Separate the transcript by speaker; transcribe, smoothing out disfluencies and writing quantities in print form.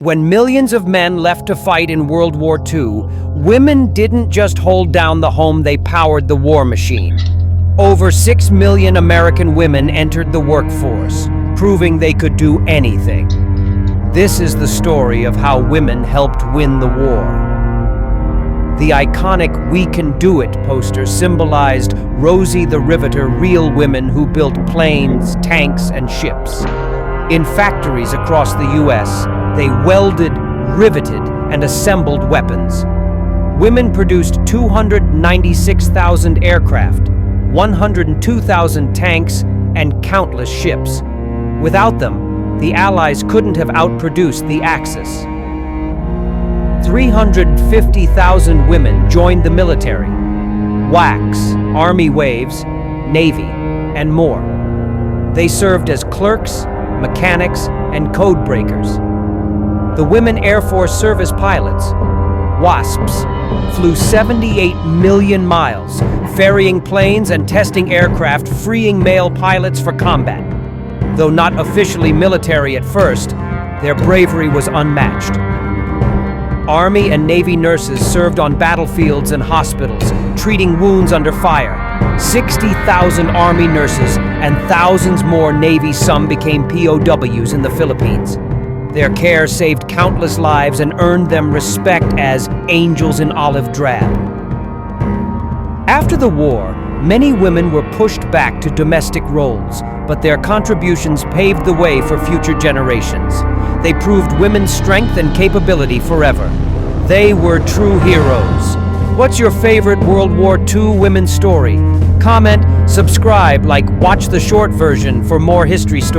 Speaker 1: When millions of men left to fight in World War II, women didn't just hold down the home, they powered the war machine. Over 6 million American women entered the workforce, proving they could do anything. This is the story of how women helped win the war. The iconic "We Can Do It" poster symbolized Rosie the Riveter, real women who built planes, tanks, and ships. In factories across the U.S., they welded, riveted, and assembled weapons. Women produced 296,000 aircraft, 102,000 tanks, and countless ships. Without them, the Allies couldn't have outproduced the Axis. 350,000 women joined the military, WACs, Army Waves, Navy, and more. They served as clerks, mechanics, and code breakers. The Women Air Force Service pilots, WASPs, flew 78 million miles, ferrying planes and testing aircraft, freeing male pilots for combat. Though not officially military at first, their bravery was unmatched. Army and Navy nurses served on battlefields and hospitals, treating wounds under fire. 60,000 Army nurses and thousands more Navy, some became POWs in the Philippines. Their care saved countless lives and earned them respect as angels in olive drab. After the war, many women were pushed back to domestic roles, but their contributions paved the way for future generations. They proved women's strength and capability forever. They were true heroes. What's your favorite World War II women's story? Comment, subscribe, watch the short version for more history stories.